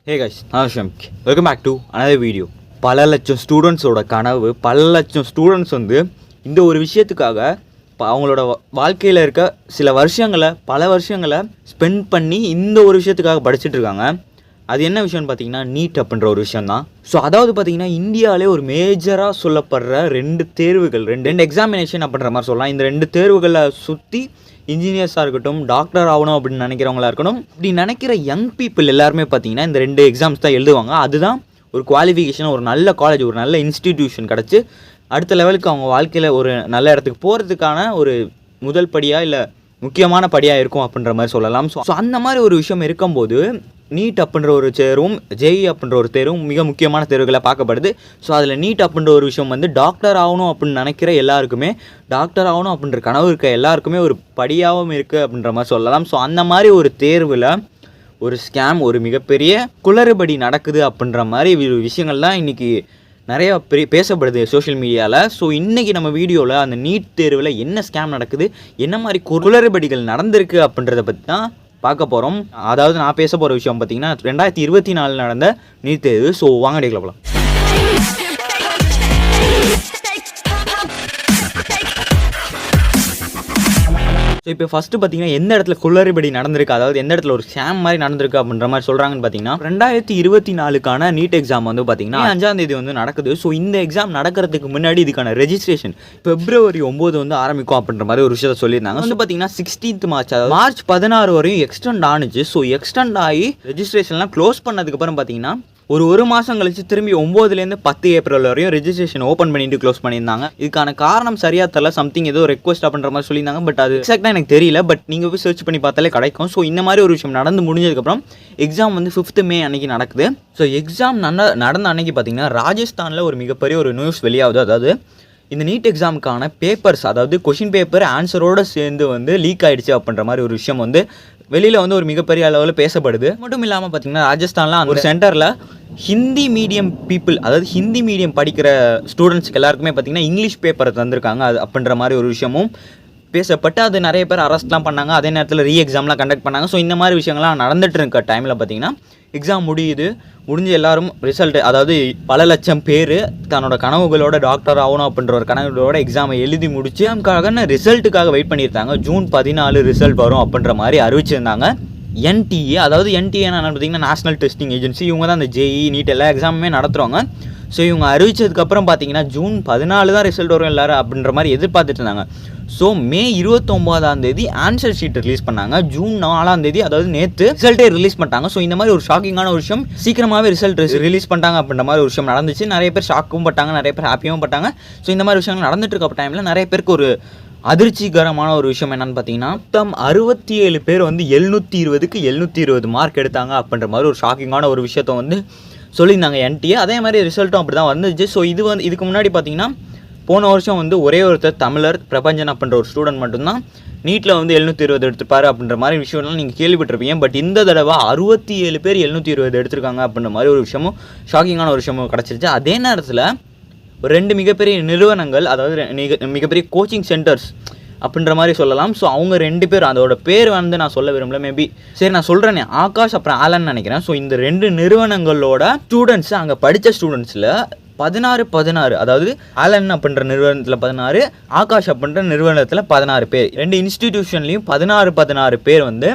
ஹே guys, நான் ஷம்க். Welcome back to another video. பல லட்சம் ஸ்டூடெண்ட்ஸோட கனவு, பல லட்சம் ஸ்டூடெண்ட்ஸ் வந்து இந்த ஒரு விஷயத்துக்காக அவங்களோட வாழ்க்கையில் இருக்க பல வருஷங்களை ஸ்பெண்ட் பண்ணி இந்த ஒரு விஷயத்துக்காக படிச்சுட்டு இருக்காங்க. அது என்ன விஷயம்னு பார்த்தீங்கன்னா நீட் அப்படின்ற ஒரு விஷயம் தான். ஸோ அதாவது பார்த்தீங்கன்னா இந்தியாவிலே ஒரு மேஜராக சொல்லப்படுற ரெண்டு எக்ஸாமினேஷன் அப்படின்ற மாதிரி சொல்லலாம். இந்த ரெண்டு தேர்வுகளை சுற்றி இன்ஜினியர்ஸாக இருக்கட்டும், டாக்டர் ஆகணும் அப்படின்னு நினைக்கிறவங்களா இருக்கணும், இப்படி நினைக்கிற யங் பீப்புள் எல்லாருமே பார்த்தீங்கன்னா இந்த ரெண்டு எக்ஸாம்ஸ் தான் எழுதுவாங்க. அதுதான் ஒரு குவாலிஃபிகேஷன், ஒரு நல்ல காலேஜ், ஒரு நல்ல இன்ஸ்டிடியூஷன் கிடச்சி அடுத்த லெவலுக்கு அவங்க வாழ்க்கையில் ஒரு நல்ல இடத்துக்கு போகிறதுக்கான ஒரு முதல் படியாக இல்லை முக்கியமான படியாக இருக்கும் அப்படின்ற மாதிரி சொல்லலாம். ஸோ அந்த மாதிரி ஒரு விஷயம் இருக்கும்போது நீட் அப்படின்ற ஒரு தேர்வும் ஜேஇ அப்படின்ற ஒரு தேர்வும் மிக முக்கியமான தேர்வுகளை பார்க்கப்படுது. ஸோ அதில் நீட் அப்படின்ற ஒரு விஷயம் வந்து டாக்டர் ஆகணும் அப்படின்னு நினைக்கிற எல்லாருக்குமே, டாக்டர் ஆகணும் அப்படின்ற கனவு இருக்க எல்லாருக்குமே ஒரு படியாகவும் இருக்குது அப்படின்ற மாதிரி சொல்லலாம். ஸோ அந்த மாதிரி ஒரு தேர்வில் ஒரு ஸ்கேம், ஒரு மிகப்பெரிய குளறுபடி நடக்குது அப்படின்ற மாதிரி விஷயங்கள் தான் இன்றைக்கி நிறையா பேசப்படுது சோஷியல் மீடியாவில். ஸோ இன்றைக்கி நம்ம வீடியோவில் அந்த நீட் தேர்வில் என்ன ஸ்கேம் நடக்குது, என்ன மாதிரி குளறுபடிகள் நடந்திருக்கு அப்படின்றத பற்றி தான் பார்க்க போகிறோம். அதாவது நான் பேச போகிற விஷயம் பார்த்திங்கன்னா 2024 நடந்த நீட் தேர்வு. ஸோ வாங்க டேக்கில் போகலாம். ஸோ இப்போ ஃபஸ்ட்டு பார்த்தீங்கன்னா எந்த இடத்துல குளறுபடி நடந்திருக்கு, அதாவது எந்த இடத்துல ஒரு ஸ்கேம் மாதிரி நடந்திருக்கு அப்படின்ற மாதிரி சொல்கிறாங்கன்னு பார்த்தீங்கன்னா 2024 நீட் எக்ஸாம் வந்து பார்த்தீங்கன்னா 5ஆம் தேதி வந்து நடக்குது. ஸோ இந்த எக்ஸாம் நடக்கிறதுக்கு முன்னாடி இதுக்கான ரெஜிஸ்ட்ரேஷன் February 9 வந்து ஆரம்பிக்கும் அப்படின்ற மாதிரி ஒரு விஷயத்தை சொல்லியிருந்தாங்க. வந்து பார்த்தீங்கன்னா 16th March, அதாவது March 16 வரையும் எக்ஸ்டெண்ட் ஆனிச்சு. ஸோ எக்ஸ்டெண்ட் ஆகி ரெஜிஸ்ட்ரேஷன்லாம் க்ளோஸ் பண்ணதுக்கப்புறம் பார்த்தீங்கன்னா ஒரு மாதம் கழிச்சு திரும்பி 9லேருந்து 10 April வரையும் ரெஜிஸ்ட்ரேஷன் ஓப்பன் பண்ணிட்டு க்ளோஸ் பண்ணியிருந்தாங்க. இதுக்கான காரணம் சரியாக தெரியல, சம்திங் ஏதோ ரெக்வஸ்ட் அப்படின்ற மாதிரி சொல்லியிருந்தாங்க. பட் அது எக்ஸாக்டாக எனக்கு தெரியல. பட் நீங்கள் போய் சர்ச் பண்ணி பார்த்தாலே கிடைக்கும். ஸோ இந்த மாதிரி ஒரு விஷயம் நடந்து முடிஞ்சதுக்கப்புறம் எக்ஸாம் வந்து 5th May அன்றைக்கி நடக்குது. ஸோ எக்ஸாம் நடந்த அன்றைக்கி பார்த்தீங்கன்னா ராஜஸ்தானில் ஒரு மிகப்பெரிய ஒரு நியூஸ் வெளியாகுது. அதாவது இந்த நீட் எக்ஸாமுக்கான பேப்பர்ஸ், அதாவது கொஷின் பேப்பர் ஆன்சரோடு சேர்ந்து வந்து லீக் ஆகிடுச்சு அப்படின்ற மாதிரி ஒரு விஷயம் வந்து வெளியில் வந்து ஒரு மிகப்பெரிய அளவில் பேசப்படுது. மட்டும் இல்லாமல் பார்த்தீங்கன்னா ராஜஸ்தானில் அந்த ஒரு சென்டரில் ஹிந்தி மீடியம் பீப்புள், அதாவது ஹிந்தி மீடியம் படிக்கிற ஸ்டூடெண்ட்ஸ்க்கு எல்லாருக்குமே பார்த்திங்கன்னா இங்கிலீஷ் பேப்பரை தந்திருக்காங்க அது அப்படின்ற மாதிரி ஒரு விஷயமும் பேசப்பட்டு அது நிறைய பேர் அரெஸ்ட்லாம் பண்ணாங்க. அதே நேரத்தில் எக்ஸாம்லாம் கண்டக்ட் பண்ணாங்க. ஸோ இந்த மாதிரி விஷயங்கள்லாம் நடந்துட்டு இருக்க டைமில் பார்த்திங்கன்னா எக்ஸாம் முடிஞ்சு எல்லாரும் ரிசல்ட், அதாவது பல லட்சம் பேர் தன்னோட கனவுகளோட டாக்டர் ஆகணும் அப்படின்ற ஒரு கனவுகளோட எக்ஸாமை எழுதி முடிச்சு அதுக்காக ரிசல்ட்டுக்காக வெயிட் பண்ணியிருந்தாங்க. June 14 ரிசல்ட் வரும் அப்படின்ற மாதிரி அறிவிச்சிருந்தாங்க. NTA, அதாவது NTA என்ன பார்த்தீங்கன்னா நேஷனல் டெஸ்டிங் ஏஜென்சி, இவங்க தான் அந்த ஜேஇ நீட் எல்லா எக்ஸாமுமே நடத்துகிறவங்க. ஸோ இவங்க அறிவிச்சதுக்கப்புறம் பார்த்தீங்கன்னா June 14 தான் ரிசல்ட் வரும் எல்லோரும் அப்படின்ற மாதிரி எதிர்பார்த்துட்டு இருந்தாங்க. So May 29 answer sheet release பண்ணாங்க. June 4 அதாவது நேற்று ரிசல்ட்டே ரிலீஸ் பண்ணிட்டாங்க. ஸோ இந்த மாதிரி ஒரு ஷாக்கிங்கான ஒரு விஷயம், சீக்கிரமாகவே ரிசல்ட் ரிலீஸ் பண்ணிட்டாங்க அப்படின்ற மாதிரி ஒரு விஷயம் நடந்துச்சு. நிறைய பேர் ஷாக்கும் பட்டாங்க, நிறைய பேர் ஹாப்பியும் பட்டாங்க. ஸோ இந்த மாதிரி விஷயங்கள் நடந்துட்டு இருக்க டைமில் நிறைய பேருக்கு ஒரு அதிர்ச்சிகரமான ஒரு விஷயம் என்னன்னு பார்த்தீங்கன்னா மொத்தம் 67 பேர் வந்து 720க்கு 720 மார்க் எடுத்தாங்க அப்படின்ற மாதிரி ஒரு ஷாக்கிங்கான ஒரு விஷயத்த வந்து சொல்லியிருந்தாங்க NTA. அதே மாதிரி ரிசல்ட்டும் அப்படி தான் வந்துச்சு. ஸோ இதுக்கு முன்னாடி பார்த்தீங்கன்னா போன வருஷம் வந்து ஒரே ஒருத்தர் தமிழர் பிரபஞ்சன் அப்படின்ற ஒரு ஸ்டூடெண்ட் மட்டும்தான் நீட்டில் வந்து 720 எடுத்துப்பார் அப்படின்ற மாதிரி விஷயம்லாம் நீங்கள் கேள்விப்பட்டிருப்பீங்க. பட் இந்த தடவை 67 பேர் 720 எடுத்திருக்காங்க அப்படின்ற மாதிரி ஒரு விஷயமும் ஷாக்கிங்கான ஒரு விஷயமும் கிடச்சிருச்சு. அதே நேரத்தில் ஒரு 2 மிகப்பெரிய நிறுவனங்கள், அதாவது மிகப்பெரிய கோச்சிங் சென்டர்ஸ் அப்படின்ற மாதிரி சொல்லலாம். ஸோ அவங்க 2 பேர், அதோட பேர் வந்து நான் சொல்ல விரும்பல, மேபி சரி நான் சொல்கிறேனே, ஆகாஷ் அப்புறம் ஆலன் நினைக்கிறேன். ஸோ இந்த 2 நிறுவனங்களோட ஸ்டூடெண்ட்ஸ், அங்கே படித்த ஸ்டூடெண்ட்ஸில் 16, அதாவது ஆலன் அப்படின்ற நிறுவனத்தில் 16, ஆகாஷ் அப்படின்ற நிறுவனத்தில் 16 பேர், 2 இன்ஸ்டிடியூஷன்லேயும் 16 பேர் வந்து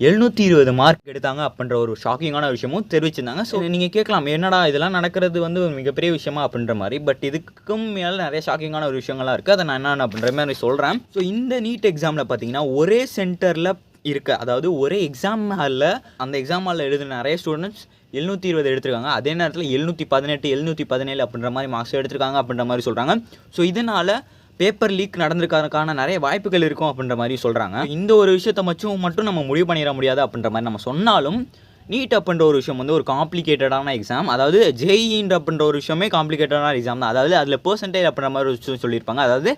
720 மார்க் எடுத்தாங்க அப்படின்ற ஒரு ஷாக்கிங்கான விஷயமும் தெரிவிச்சிருந்தாங்க. ஸோ நீங்கள் கேட்கலாம், என்னடா இதெல்லாம் நடக்கிறது வந்து ஒரு மிகப்பெரிய விஷயமா அப்படின்ற மாதிரி. பட் இதுக்கும் மேலே நிறைய ஷாக்கிங்கான ஒரு விஷயங்கள்லாம் இருக்குது. அதை நான் என்ன அப்படின்ற மாதிரி சொல்கிறேன். ஸோ இந்த நீட் எக்ஸாமில் பார்த்தீங்கன்னா ஒரே சென்டரில் அதாவது ஒரே எக்ஸாம் ஹாலில், அந்த எக்ஸாம் ஹாலில் எழுதுன நிறைய ஸ்டூடெண்ட்ஸ் 720 எடுத்திருக்காங்க. அதே நேரத்தில் 718, 717 அப்படின்ற மாதிரி மார்க்ஸ் எடுத்திருக்காங்க அப்படின்ற மாதிரி சொல்கிறாங்க. ஸோ இதனால் பேப்பர் லீக் நடந்திருக்கான நிறைய வாய்ப்புகள் இருக்கும் அப்படின்ற மாதிரி சொல்கிறாங்க. இந்த ஒரு விஷயத்தை மட்டும் நம்ம முடிவு பண்ணிட முடியாது அப்படின்ற மாதிரி நம்ம சொன்னாலும், நீட் அப்படின்ற ஒரு விஷயம் வந்து ஒரு காம்ப்ளிகேட்டடான எக்ஸாம். அதாவது ஜேஇன்ற அப்படின்ற ஒரு விஷயமே காம்ப்ளிகேட்டடான எக்ஸாம் தான். அதாவது அதில் பெர்சன்டேஜ் அப்படின்ற மாதிரி ஒரு விஷயம் சொல்லியிருப்பாங்க. அதாவது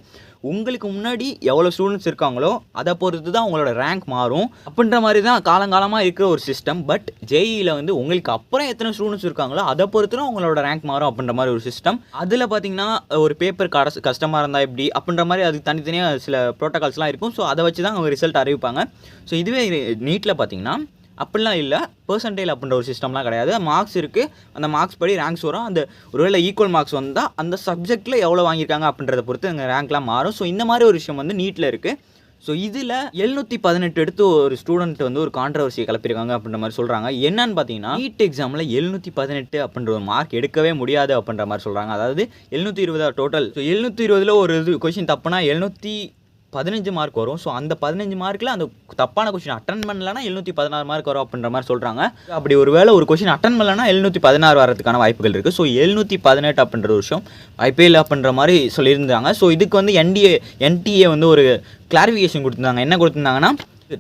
உங்களுக்கு முன்னாடி எவ்வளோ ஸ்டூடெண்ட்ஸ் இருக்காங்களோ அதை பொறுத்து தான் உங்களோட ரேங்க் மாறும் அப்படின்ற மாதிரி தான் காலங்காலமாக இருக்கிற ஒரு சிஸ்டம். பட் ஜேஇயில் வந்து உங்களுக்கு அப்புறம் எத்தனை ஸ்டூடெண்ட்ஸ் இருக்காங்களோ அதை பொறுத்து தான் உங்களோட ரேங்க் மாறும் அப்படின்ற மாதிரி ஒரு சிஸ்டம். அதில் பார்த்தீங்கன்னா ஒரு பேப்பர் கஷ்டமாக இருந்தால் எப்படி அப்படின்ற மாதிரி அதுக்கு தனித்தனியாக சில ப்ரோட்டோகால்ஸ்லாம் இருக்கும். ஸோ அதை வச்சு தான் அவங்க ரிசல்ட் அறிவிப்பாங்க. ஸோ இதுவே நீட்டில் பார்த்தீங்கன்னா அப்படிலாம் இல்லை. பெர்சன்டைல் அப்படின்ற ஒரு சிஸ்டம்லாம் கிடையாது. மார்க்ஸ் இருக்குது, அந்த மார்க்ஸ் படி ரேங்க்ஸ் வரும். அந்த ஒருவேளை ஈக்குவல் மார்க்ஸ் வந்தால் அந்த சப்ஜெக்ட்டில் எவ்வளோ வாங்கியிருக்காங்க அப்படின்றத பொறுத்து அங்கே ரேங்க்லாம் மாறும். ஸோ இந்த மாதிரி ஒரு விஷயம் வந்து நீட்டில் இருக்குது. ஸோ இதில் 718 எடுத்து ஒரு ஸ்டூடெண்ட் வந்து ஒரு கான்ட்ரவர்சியை கிளப்பியிருக்காங்க அப்படின்ற மாதிரி சொல்கிறாங்க. என்னன்னு பார்த்தீங்கன்னா, நீட் எக்ஸாமில் 718 அப்படின்ற ஒரு மார்க் எடுக்கவே முடியாது அப்படின்ற மாதிரி சொல்கிறாங்க. அதாவது 720 டோட்டல். ஸோ 720 ஒரு கொஷின் தப்புனா 715 மார்க் வரும். ஸோ அந்த 15 மார்க்கில் அந்த தப்பான கொஷின் அட்டன் பண்ணலன்னா 716 மார்க் வரும் அப்படின்ற மாதிரி சொல்கிறாங்க. அப்படி ஒரு வேளை ஒரு கொஷின் அட்டன் பண்ணலன்னா 716 வரதுக்கான வாய்ப்புகள் இருக்குது. ஸோ 718 அப்படின்ற ஒரு விஷயம் வாய்ப்பே இல்லை அப்படின்ற மாதிரி சொல்லியிருந்தாங்க. ஸோ இதுக்கு வந்து என்டிஏ வந்து ஒரு கிளாரிஃபிகேஷன் கொடுத்துருந்தாங்க. என்ன கொடுத்துருந்தாங்கன்னா,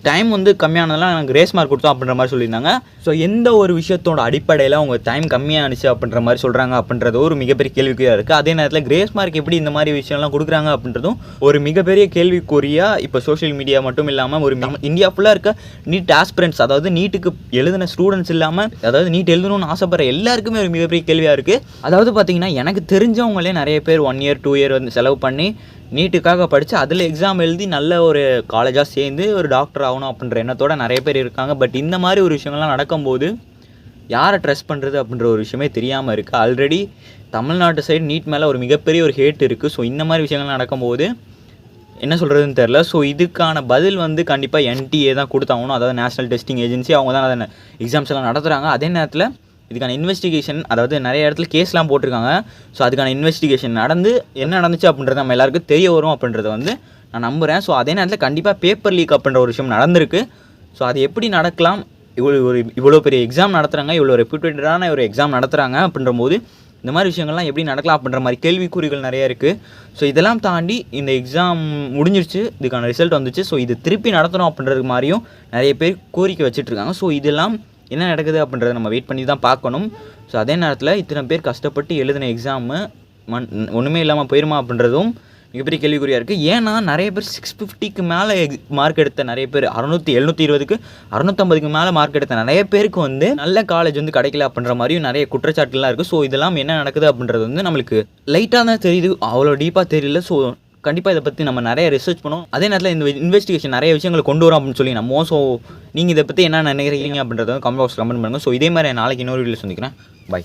டைம் வந்து கம்மியானதெல்லாம் எனக்கு கிரேஸ் மார்க் கொடுத்தோம் அப்படின்ற மாதிரி சொல்லியிருந்தாங்க. ஸோ எந்த ஒரு விஷயத்தோட அடிப்படையில் அவங்க டைம் கம்மியானுச்சு அப்படின்ற மாதிரி சொல்கிறாங்க அப்படின்றது ஒரு மிகப்பெரிய கேள்விக்குறியாக இருக்குது. அதே நேரத்தில் கிரேஸ் மார்க் எப்படி இந்த மாதிரி விஷயம்லாம் கொடுக்குறாங்க அப்படின்றதும் ஒரு மிகப்பெரிய கேள்விக்குறியாக இப்போ சோஷியல் மீடியா மட்டும் இல்லாமல் ஒரு இந்தியா ஃபுல்லாக இருக்க நீட் ஆஸ்பிரண்ட்ஸ், அதாவது நீட்டுக்கு எழுதின ஸ்டூடெண்ட்ஸ் இல்லாமல், அதாவது நீட் எழுதணும்னு ஆசைப்படுற எல்லாருக்குமே ஒரு மிகப்பெரிய கேள்வியாக இருக்குது. அதாவது பார்த்திங்கன்னா, எனக்கு தெரிஞ்சவங்களே நிறைய பேர் 1 year 2 year வந்து செலவு பண்ணி நீட்டுக்காக படித்து அதில் எக்ஸாம் எழுதி நல்ல ஒரு காலேஜாக சேர்ந்து ஒரு டாக்டர் ஆகணும் அப்படின்ற எண்ணத்தோடு நிறைய பேர் இருக்காங்க. பட் இந்த மாதிரி ஒரு விஷயங்கள்லாம் நடக்கும்போது யாரை ட்ரஸ்ட் பண்ணுறது அப்படின்ற ஒரு விஷயமே தெரியாமல் இருக்குது. ஆல்ரெடி தமிழ்நாட்டு சைடு நீட் மேலே ஒரு மிகப்பெரிய ஒரு ஹேட் இருக்குது. ஸோ இந்த மாதிரி விஷயங்கள்லாம் நடக்கும்போது என்ன சொல்கிறதுன்னு தெரில. ஸோ இதுக்கான பதில் வந்து கண்டிப்பாக என்டிஏ தான் கொடுத்தாகணும். அதாவது நேஷனல் டெஸ்டிங் ஏஜென்சி, அவங்க தான் அதை எக்ஸாம்ஸ் எல்லாம் நடத்துகிறாங்க. அதே நேரத்தில் இதுக்கான இன்வெஸ்டிகேஷன், அதாவது நிறைய இடத்துல கேஸ்லாம் போட்டிருக்காங்க. ஸோ அதுக்கான இன்வெஸ்டிகேஷன் நடந்து என்ன நடந்துச்சு அப்படின்றது நம்ம எல்லாருக்கும் தெரிய வரும் அப்படின்றத வந்து நான் நம்புகிறேன். ஸோ அதே நேரத்தில் கண்டிப்பாக பேப்பர் லீக் அப்படின்ற ஒரு விஷயம் நடந்திருக்கு. ஸோ அது எப்படி நடக்கலாம், இவ்வளோ பெரிய எக்ஸாம் நடத்துகிறாங்க, இவ்வளோ ரெப்யூட்டடான ஒரு எக்ஸாம் நடத்துகிறாங்க அப்படின்ற போது இந்த மாதிரி விஷயங்கள்லாம் எப்படி நடக்கலாம் அப்படின்ற மாதிரி கேள்விக்குறிகள் நிறையா இருக்குது. ஸோ இதெல்லாம் தாண்டி இந்த எக்ஸாம் முடிஞ்சிருச்சு, இதுக்கான ரிசல்ட் வந்துச்சு. ஸோ இது திருப்பி நடத்தணும் அப்படின்றது மாதிரியும் நிறைய பேர் கோரிக்கை வச்சுட்ருக்காங்க. ஸோ இதெல்லாம் என்ன நடக்குது அப்படின்றத நம்ம வெயிட் பண்ணி தான் பார்க்கணும். ஸோ அதே நேரத்தில் இத்தனை பேர் கஷ்டப்பட்டு எழுதின எக்ஸாமு ஒன்றுமே இல்லாமல் போயிருமா அப்படின்றதும் மிகப்பெரிய கேள்விக்குறியாக இருக்குது. ஏன்னா நிறைய பேர் 650க்கு மேலே மார்க் எடுத்த நிறைய பேர், 720க்கு 650க்கு மேலே மார்க் எடுத்த நிறைய பேருக்கு வந்து நல்ல காலேஜ் வந்து கிடைக்கல அப்படின்ற மாதிரியும் நிறைய குற்றச்சாட்டுலாம் இருக்குது. ஸோ இதெல்லாம் என்ன நடக்குது அப்படின்றது வந்து நம்மளுக்கு லைட்டாக தான் தெரியுது, அவ்வளோ டீப்பாக தெரியல. ஸோ கண்டிப்பாக இதை பற்றி நம்ம நிறைய ரிசர்ச் பண்ணோம். அதே நேரத்தில் இந்த இன்வெஸ்டிகேஷன் நிறைய விஷயங்களை கொண்டு வரோம் அப்படின்னு சொல்லி நம்ம. ஸோ நீங்கள் இதை பற்றி என்ன நினைக்கிறீங்க அப்படின்றத கமெண்ட் பாக்ஸ் கமெண்ட் பண்ணுங்கள். ஸோ இதே மாதிரி நாளைக்கு இன்னொரு வீடியோ சந்திக்கிறேன். பை.